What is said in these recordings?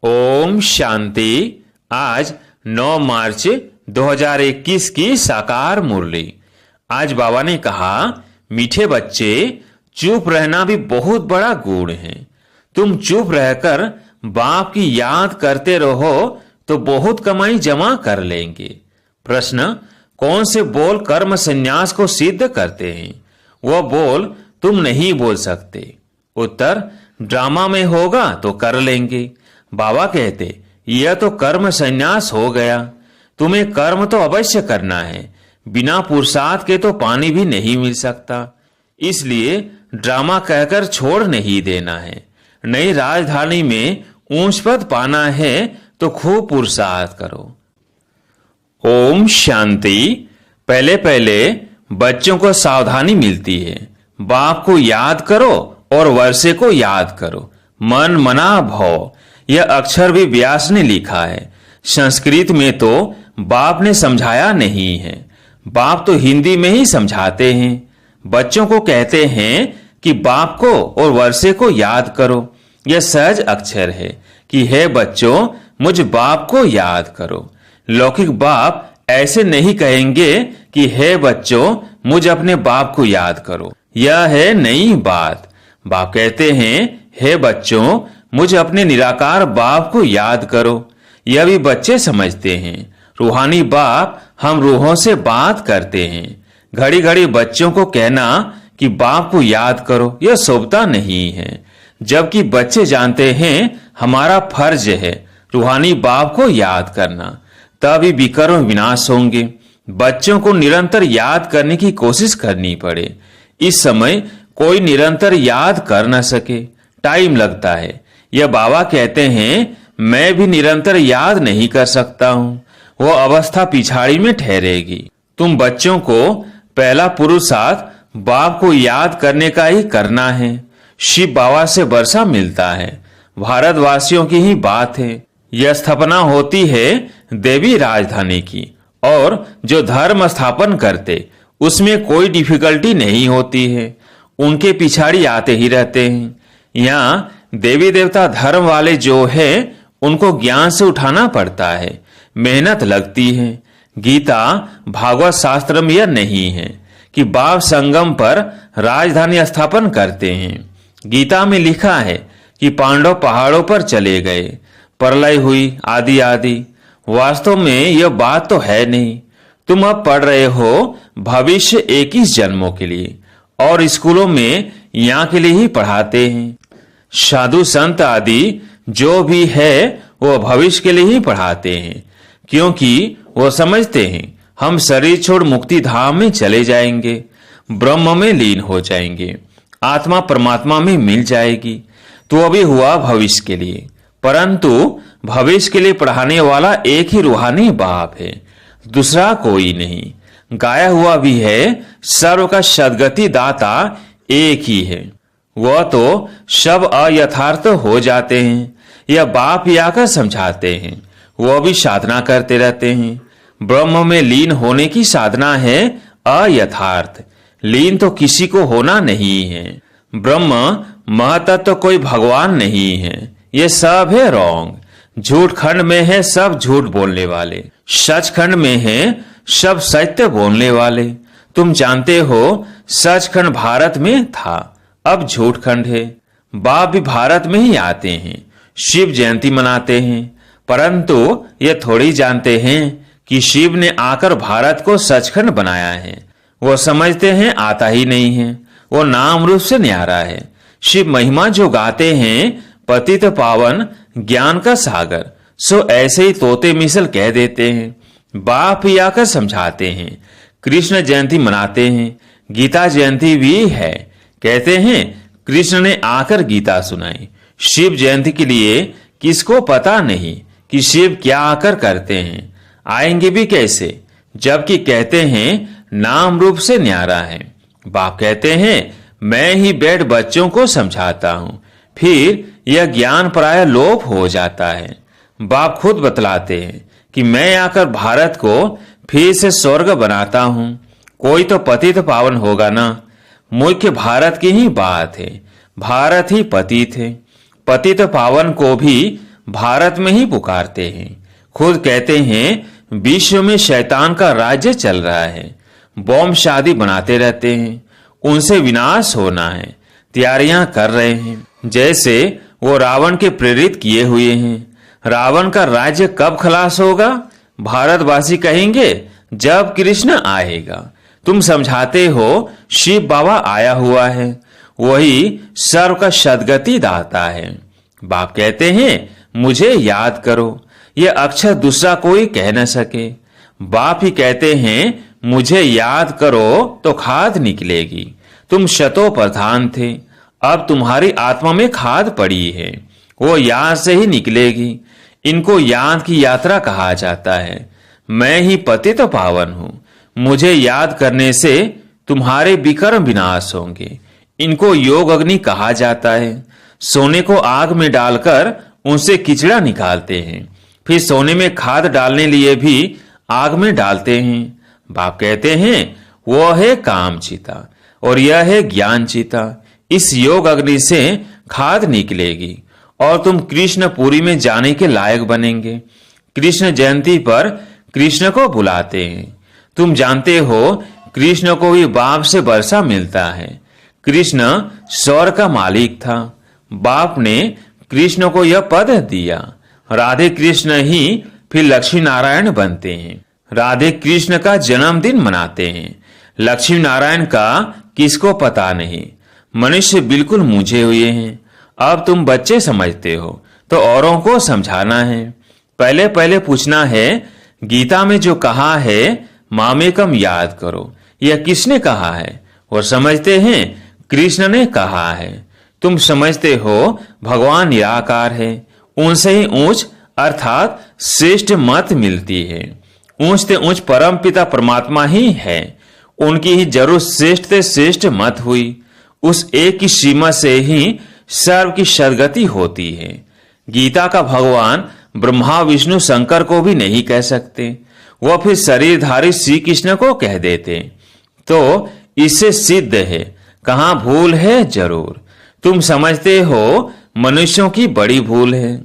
ओम शांति। आज 9 मार्च 2021 की साकार मुरली। आज बाबा ने कहा, मीठे बच्चे, चुप रहना भी बहुत बड़ा गुण है। तुम चुप रहकर बाप की याद करते रहो तो बहुत कमाई जमा कर लेंगे। प्रश्न, कौन से बोल कर्म संन्यास को सिद्ध करते हैं? वह बोल तुम नहीं बोल सकते। उत्तर, ड्रामा में होगा तो कर लेंगे। बाबा कहते, यह तो कर्म संन्यास हो गया। तुम्हें कर्म तो अवश्य करना है, बिना पुरुषार्थ के तो पानी भी नहीं मिल सकता। इसलिए ड्रामा कहकर छोड़ नहीं देना है। नई राजधानी में ऊंच पद पाना है तो खूब पुरुषार्थ करो। ओम शांति। पहले पहले बच्चों को सावधानी मिलती है। बाप को याद करो और वर्षे को याद करो। मन मना भव, यह अक्षर भी व्यास ने लिखा है। संस्कृत में तो बाप ने समझाया नहीं है, बाप तो हिंदी में ही समझाते हैं। बच्चों को कहते हैं कि बाप को और वर्षे को याद करो। यह सहज अक्षर है कि हे बच्चों, मुझ बाप को याद करो। लौकिक बाप ऐसे नहीं कहेंगे कि हे बच्चों, मुझ अपने बाप को याद करो। यह है नई बात। बाप कहते हैं, हे बच्चों, मुझे अपने निराकार बाप को याद करो। यह भी बच्चे समझते हैं। रूहानी बाप हम रूहों से बात करते हैं। घड़ी घड़ी बच्चों को कहना कि बाप को याद करो, यह शोभता नहीं है। जबकि बच्चे जानते हैं हमारा फर्ज है रूहानी बाप को याद करना, तभी विकर्म विनाश होंगे। बच्चों को निरंतर याद करने की कोशिश करनी पड़े। इस समय कोई निरंतर याद कर न सके, टाइम लगता है। यह बाबा कहते हैं, मैं भी निरंतर याद नहीं कर सकता हूं। वह अवस्था पिछाड़ी में ठहरेगी। तुम बच्चों को पहला पुरुषार्थ बाप को याद करने का ही करना है। शिव बाबा से वर्षा मिलता है, भारतवासियों की ही बात है। यह स्थापना होती है देवी राजधानी की, और जो धर्म स्थापन करते उसमें कोई डिफिकल्टी नहीं होती है। उनके पिछाड़ी आते ही रहते हैं। यहाँ देवी देवता धर्म वाले जो है उनको ज्ञान से उठाना पड़ता है, मेहनत लगती है। गीता भागवत शास्त्र में यह नहीं है कि बाप संगम पर राजधानी स्थापन करते हैं। गीता में लिखा है कि पांडव पहाड़ों पर चले गए, प्रलय हुई, आदि आदि। वास्तव में यह बात तो है नहीं। तुम अब पढ़ रहे हो भविष्य 21 जन्मों के लिए, और स्कूलों में यहाँ के लिए ही पढ़ाते हैं। साधु संत आदि जो भी है वो भविष्य के लिए ही पढ़ाते हैं, क्योंकि वो समझते हैं हम शरीर छोड़ मुक्ति धाम में चले जाएंगे, ब्रह्म में लीन हो जाएंगे, आत्मा परमात्मा में मिल जाएगी। तो अभी हुआ भविष्य के लिए, परंतु भविष्य के लिए पढ़ाने वाला एक ही रूहानी बाप है, दूसरा कोई नहीं। गाया हुआ भी है, सर्व का सद्गति दाता एक ही है। वह तो सब अयथार्थ हो जाते हैं, यह बाप ही आकर समझाते हैं। वह भी साधना करते रहते हैं। ब्रह्म में लीन होने की साधना है अयथार्थ। लीन तो किसी को होना नहीं है। ब्रह्म महतत्व तो कोई भगवान नहीं है। ये सब है रॉन्ग। झूठ खंड में है सब झूठ बोलने वाले, सच खंड में है सब सत्य बोलने वाले। तुम जानते हो सचखंड भारत में था, अब झूठ खंड है। बाप भी भारत में ही आते हैं, शिव जयंती मनाते हैं, परंतु ये थोड़ी जानते हैं कि शिव ने आकर भारत को सचखंड बनाया है। वो समझते हैं आता ही नहीं है, वो नाम रूप से न्यारा है। शिव महिमा जो गाते हैं, पतित पावन ज्ञान का सागर, सो ऐसे ही तोते मिसल कह देते हैं। बाप ही आकर समझाते हैं। कृष्ण जयंती मनाते हैं, गीता जयंती भी है। कहते हैं कृष्ण ने आकर गीता सुनाई। शिव जयंती के लिए किसको पता नहीं कि शिव क्या आकर करते हैं, आएंगे भी कैसे, जबकि कहते हैं नाम रूप से न्यारा है। बाप कहते हैं मैं ही बैठ बच्चों को समझाता हूं, फिर यह ज्ञान प्राय लोप हो जाता है। बाप खुद बतलाते हैं कि मैं आकर भारत को फिर से स्वर्ग बनाता हूं। कोई तो पतित पावन होगा ना। मुख्य भारत की ही बात है, भारत ही पतित है। पतित पावन को भी भारत में ही पुकारते हैं। खुद कहते हैं विश्व में शैतान का राज्य चल रहा है। बॉम्ब शादी बनाते रहते हैं, उनसे विनाश होना है, तैयारियां कर रहे हैं, जैसे वो रावण के प्रेरित किए हुए हैं। रावण का राज्य कब खलास होगा? भारतवासी कहेंगे जब कृष्ण आएगा। तुम समझाते हो शिव बाबा आया हुआ है, वही सर्व का सद्गति दाता है। बाप कहते हैं मुझे याद करो, ये अक्षर दूसरा कोई कह न सके। बाप ही कहते हैं मुझे याद करो तो खाद निकलेगी। तुम शतो प्रधान थे, अब तुम्हारी आत्मा में खाद पड़ी है, वो याद से ही निकलेगी। इनको याद की यात्रा कहा जाता है। मैं ही पतित पावन हूं, मुझे याद करने से तुम्हारे विकर्म विनाश होंगे। इनको योग अग्नि कहा जाता है। सोने को आग में डालकर उनसे किचड़ा निकालते हैं, फिर सोने में खाद डालने लिए भी आग में डालते हैं। बाप कहते हैं वो है काम चिता और यह है ज्ञान चिता। इस योग अग्नि से खाद निकलेगी और तुम कृष्णपुरी में जाने के लायक बनेंगे। कृष्ण जयंती पर कृष्ण को बुलाते हैं। तुम जानते हो कृष्ण को भी बाप से वर्षा मिलता है। कृष्ण स्वर्ग का मालिक था, बाप ने कृष्ण को यह पद दिया। राधे कृष्ण ही फिर लक्ष्मी नारायण बनते हैं। राधे कृष्ण का जन्मदिन मनाते हैं। लक्ष्मी नारायण का किसको पता नहीं। मनुष्य बिल्कुल मूझे हुए हैं। अब तुम बच्चे समझते हो तो औरों को समझाना है। पहले पहले पूछना है गीता में जो कहा है मामेकम याद करो, यह किसने कहा है? वो समझते हैं कृष्ण ने कहा है। तुम समझते हो भगवान निराकार है, उनसे ही ऊंच अर्थात श्रेष्ठ मत मिलती है। ऊंच से ऊंच परम पिता परमात्मा ही है, उनकी ही जरूर श्रेष्ठ से श्रेष्ठ मत हुई। उस एक की सीमा से ही सर्व की सद्गति होती है। गीता का भगवान ब्रह्मा विष्णु शंकर को भी नहीं कह सकते, वह फिर शरीरधारी श्री कृष्ण को कह देते। तो इससे सिद्ध है कहां भूल है जरूर। तुम समझते हो मनुष्यों की बड़ी भूल है।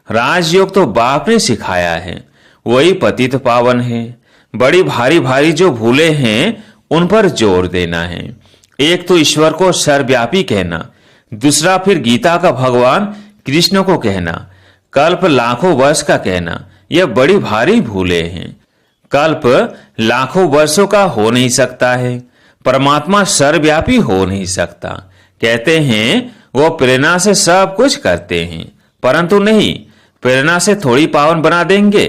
राजयोग तो बाप ने सिखाया है, वही पतित पावन है। बड़ी भारी भारी जो भूले हैं उन पर जोर देना है। एक तो ईश्वर को सर्वव्यापी कहना, दूसरा फिर गीता का भगवान कृष्ण को कहना, कल्प लाखों वर्ष का कहना, यह बड़ी भारी भूले हैं। कल्प लाखों वर्षों का हो नहीं सकता है, परमात्मा सर्वव्यापी हो नहीं सकता। कहते हैं वो प्रेरणा से सब कुछ करते हैं, परंतु नहीं, प्रेरणा से थोड़ी पावन बना देंगे।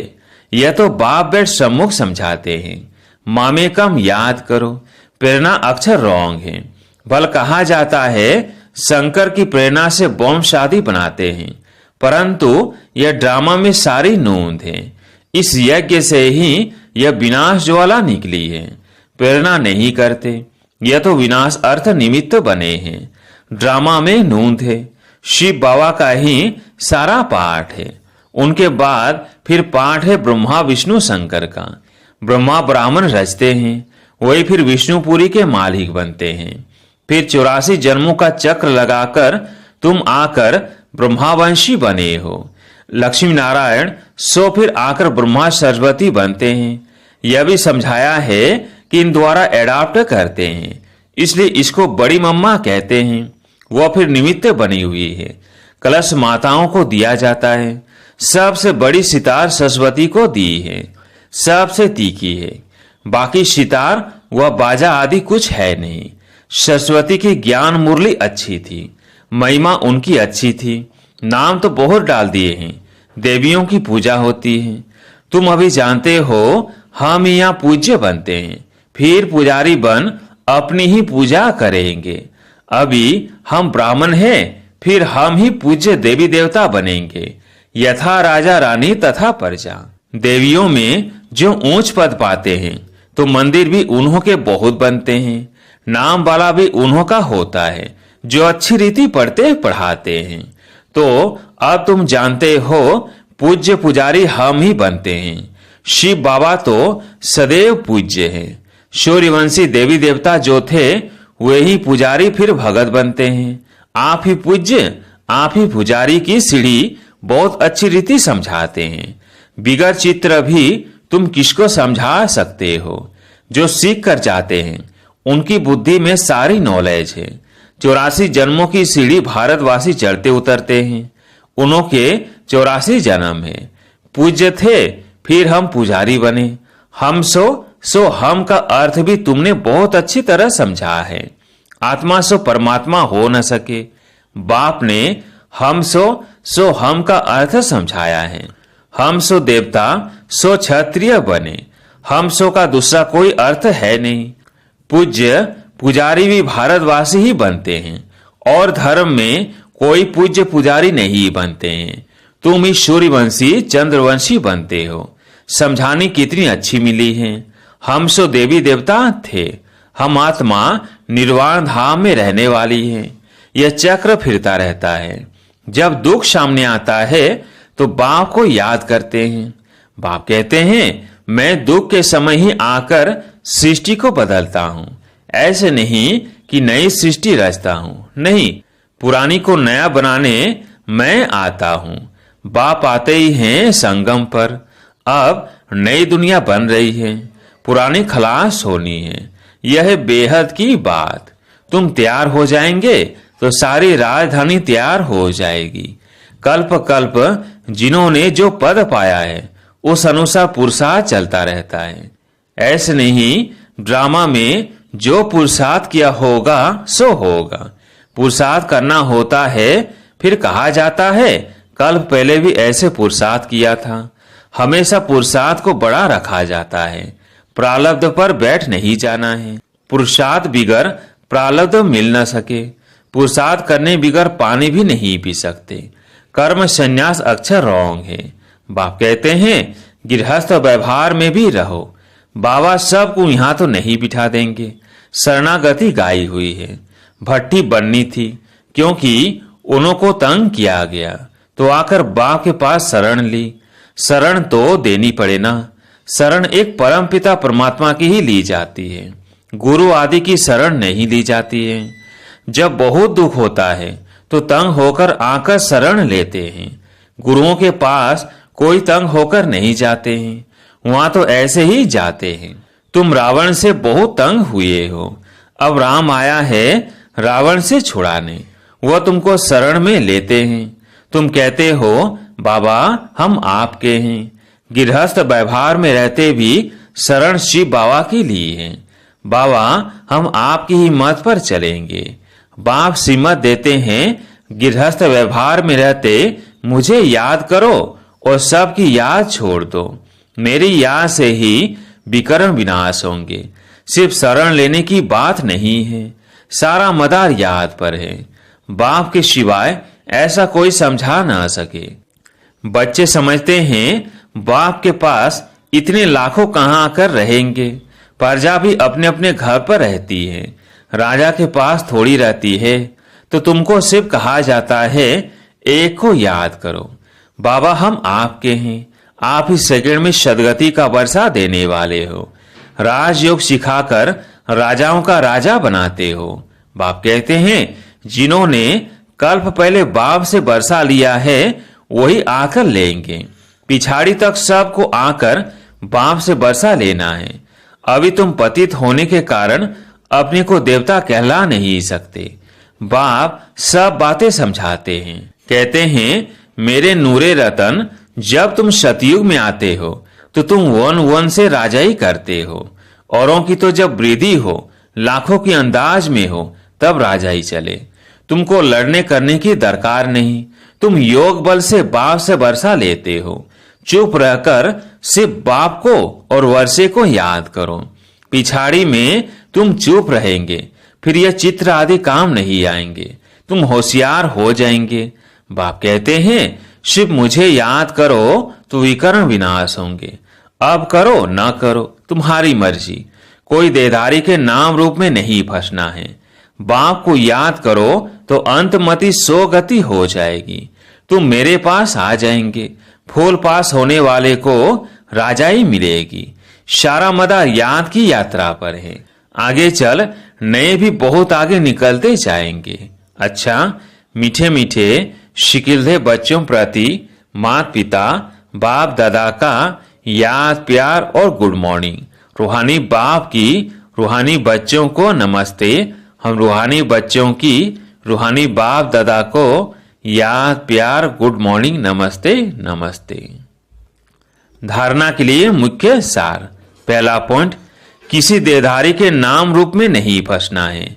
यह तो बाप बेट सम्मुख समझाते हैं। मामेकम याद करो, प्रेरणा अक्षर रॉन्ग है। बल कहा जाता है शंकर की प्रेरणा से बॉम्ब शादी बनाते हैं, परंतु यह ड्रामा में सारी नोंद है। इस यज्ञ से ही यह विनाश ज्वाला निकली है। प्रेरणा नहीं करते, यह तो विनाश अर्थ निमित्त बने हैं। ड्रामा में नोंद है। शिव बाबा का ही सारा पाठ है। उनके बाद फिर पाठ है ब्रह्मा विष्णु शंकर का। ब्रह्मा ब्राह्मण रचते हैं, वही फिर विष्णुपुरी के मालिक बनते हैं। फिर 84 जन्मों का चक्र लगाकर तुम आकर ब्रह्मावंशी बने हो। लक्ष्मी नारायण सो फिर आकर ब्रह्मा सरस्वती बनते हैं। यह भी समझाया है कि इन द्वारा एडाप्ट करते हैं, इसलिए इसको बड़ी मम्मा कहते हैं। वह फिर निमित्त बनी हुई है। कलश माताओं को दिया जाता है। सबसे बड़ी सितार सरस्वती को दी है, सबसे तीखी है। बाकी सितार व बाजा आदि कुछ है नहीं। सरस्वती की ज्ञान मुरली अच्छी थी, महिमा उनकी अच्छी थी। नाम तो बहुत डाल दिए हैं। देवियों की पूजा होती है। तुम अभी जानते हो हम यहाँ पूज्य बनते हैं, फिर पुजारी बन अपनी ही पूजा करेंगे। अभी हम ब्राह्मण हैं, फिर हम ही पूज्य देवी देवता बनेंगे। यथा राजा रानी तथा प्रजा। देवियों में जो ऊंच पद पाते हैं तो मंदिर भी उन्हों के बहुत बनते हैं। नाम वाला भी उन्हों का होता है जो अच्छी रीति पढ़ते पढ़ाते हैं। तो अब तुम जानते हो पूज्य पुजारी हम ही बनते हैं। शिव बाबा तो सदैव पूज्य हैं। सूर्यवंशी देवी देवता जो थे वे ही पुजारी फिर भगत बनते हैं। आप ही पूज्य, आप ही पुजारी की सीढ़ी बहुत अच्छी रीति समझाते हैं। बिगर चित्र भी तुम किसको समझा सकते हो? जो सीख कर जाते हैं उनकी बुद्धि में सारी नॉलेज है। 84 जन्मों की सीढ़ी भारतवासी चढ़ते उतरते हैं। उनके 84 जन्म है। पूज्य थे, फिर हम पुजारी बने। हम सो हम का अर्थ भी तुमने बहुत अच्छी तरह समझा है। आत्मा सो परमात्मा हो न सके। बाप ने हम सो हम का अर्थ समझाया है। हम सो देवता सो क्षत्रिय बने। हम सो का दूसरा कोई अर्थ है नहीं। पूज्य पुजारी भी भारतवासी ही बनते हैं और धर्म में कोई पूज्य पुजारी नहीं बनते हैं। तुम ही सूर्यवंशी चंद्रवंशी बनते हो। समझाने कितनी अच्छी मिली है। हम सो देवी देवता थे। हम आत्मा निर्वाण धाम में रहने वाली है। यह चक्र फिरता रहता है। जब दुख सामने आता है तो बाप को याद करते हैं। बाप कहते हैं मैं दुख के समय ही आकर सृष्टि को बदलता हूं। ऐसे नहीं कि नई सृष्टि रचता हूं। नहीं, पुरानी को नया बनाने मैं आता हूं। बाप आते ही हैं संगम पर। अब नई दुनिया बन रही है। पुरानी खलास होनी है। यह बेहद की बात। तुम तैयार हो जाएंगे तो सारी राजधानी तैयार हो जाएगी। कल्प कल्प जिन्होंने जो पद पाया है उस अनुसार पुरुषार्थ चलता रहता है। ऐसे नहीं, ड्रामा में जो पुरुषार्थ किया होगा सो होगा। पुरुषार्थ करना होता है, फिर कहा जाता है कल पहले भी ऐसे पुरुषार्थ किया था। हमेशा पुरुषार्थ को बड़ा रखा जाता है। प्रारब्ध पर बैठ नहीं जाना है। पुरुषार्थ बिगर प्रारब्ध मिल न सके। पुरुषार्थ करने बिगर पानी भी नहीं पी सकते। कर्म संन्यास अक्षर रॉन्ग है। बाप कहते हैं गृहस्थ व्यवहार में भी रहो। बाबा सबको यहाँ तो नहीं बिठा देंगे। शरणागति गाई हुई है। भट्टी बननी थी क्योंकि उनको तंग किया गया, तो आकर बाप के पास शरण ली। शरण तो देनी पड़े ना। शरण एक परम पिता परमात्मा की ही ली जाती है। गुरु आदि की शरण नहीं ली जाती है। जब बहुत दुख होता है तो तंग होकर आकर शरण लेते हैं। गुरुओं के पास कोई तंग होकर नहीं जाते हैं। वहां तो ऐसे ही जाते हैं। तुम रावण से बहुत तंग हुए हो। अब राम आया है रावण से छुड़ाने। वह तुमको शरण में लेते हैं। तुम कहते हो बाबा हम आपके हैं। गृहस्थ व्यवहार में रहते भी शरण शिव बाबा की ली है। बाबा हम आपकी ही मत पर चलेंगे। बाप श्रीमत देते हैं गृहस्थ व्यवहार में रहते मुझे याद करो और सबकी याद छोड़ दो। मेरी याद से ही विकर्ण विनाश होंगे। सिर्फ शरण लेने की बात नहीं है। सारा मदार याद पर है। बाप के सिवाय ऐसा कोई समझा ना सके। बच्चे समझते हैं बाप के पास इतने लाखों कहां आकर रहेंगे। प्रजा भी अपने अपने घर पर रहती है। राजा के पास थोड़ी रहती है। तो तुमको सिर्फ कहा जाता है एक को याद करो। बाबा हम आपके हैं। आप ही सेकंड में सदगति का वर्षा देने वाले हो। राजयोग सिखाकर राजाओं का राजा बनाते हो। बाप कहते हैं जिन्होंने कल्प पहले बाप से वर्षा लिया है वही आकर लेंगे। पिछाड़ी तक सबको आकर बाप से वर्षा लेना है। अभी तुम पतित होने के कारण अपने को देवता कहला नहीं सकते। बाप सब बातें समझाते हैं। कहते हैं मेरे नूरे रतन, जब तुम सतयुग में आते हो तो तुम वन वन से राजाई करते हो। औरों की तो जब वृद्धि हो, लाखों की अंदाज में हो, तब राजाई चले। तुमको लड़ने करने की दरकार नहीं। तुम योग बल से बाप से वर्षा लेते हो। चुप रहकर सिर्फ बाप को और वर्षे को याद करो। पिछाड़ी में तुम चुप रहेंगे, फिर यह चित्र आदि काम नहीं आएंगे। तुम होशियार हो जाएंगे। बाप कहते हैं शिव मुझे याद करो तो विकर्ण विनाश होंगे। अब करो ना करो तुम्हारी मर्जी। कोई देदारी के नाम रूप में नहीं फंसना है। बाप को याद करो तो अंतमति सो गति हो जाएगी। तुम मेरे पास आ जाएंगे। फूल पास होने वाले को राजाई मिलेगी। सारा मदार याद की यात्रा पर है। आगे चल नए भी बहुत आगे निकलते जाएंगे। अच्छा, मीठे मीठे शिकिलधे बच्चों प्रति माता पिता बाप दादा का याद प्यार और गुड मॉर्निंग। रूहानी बाप की रूहानी बच्चों को नमस्ते। हम रूहानी बच्चों की रूहानी बाप दादा को याद प्यार गुड मॉर्निंग नमस्ते नमस्ते। धारणा के लिए मुख्य सार। पहला पॉइंट, किसी देहधारी के नाम रूप में नहीं फंसना है।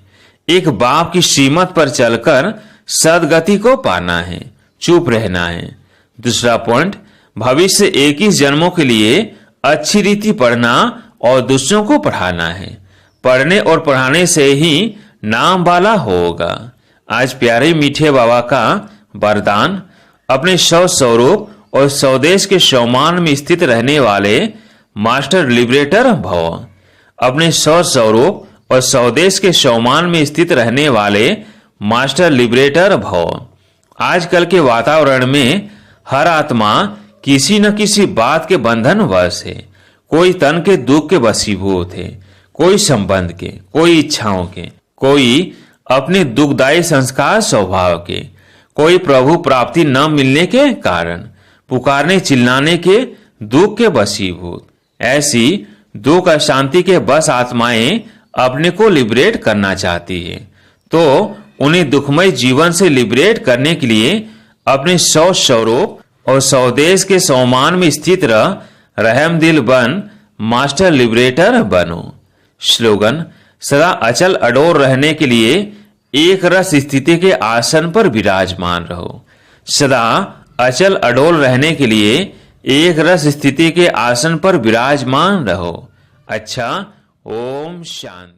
एक बाप की श्रीमत पर चलकर सदगति को पाना है, चुप रहना है। दूसरा पॉइंट, भविष्य 21 जन्मों के लिए अच्छी रीति पढ़ना और दूसरों को पढ़ाना है। पढ़ने और पढ़ाने से ही नाम वाला होगा। आज प्यारे मीठे बाबा का वरदान, अपने स्व स्वरूप और स्वदेश के सम्मान में स्थित रहने वाले मास्टर लिबरेटर भव। अपने स्व स्वरूप और स्वदेश के सम्मान में स्थित रहने वाले मास्टर लिबरेटर भव। आजकल के वातावरण में हर आत्मा किसी न किसी बात के बंधन वश है। कोई तन के दुख के वशीभूत है, कोई संबंध के, कोई इच्छाओं के, कोई अपने दुखदायी संस्कार स्वभाव के, कोई प्रभु प्राप्ति न मिलने के कारण पुकारने चिल्लाने के दुख के वशीभूत। ऐसी दुख अशांति के बस आत्माएं अपने को लिबरेट करना चाहती है, तो उन्हें दुखमय जीवन से लिबरेट करने के लिए अपने स्व स्वरूप और स्वदेश के सम्मान में स्थित रह रहम दिल बन मास्टर लिबरेटर बनो। स्लोगन, सदा अचल अडोल रहने के लिए एक रस स्थिति के आसन पर विराजमान रहो। सदा अचल अडोल रहने के लिए एक रस स्थिति के आसन पर विराजमान रहो। अच्छा, ओम शांति।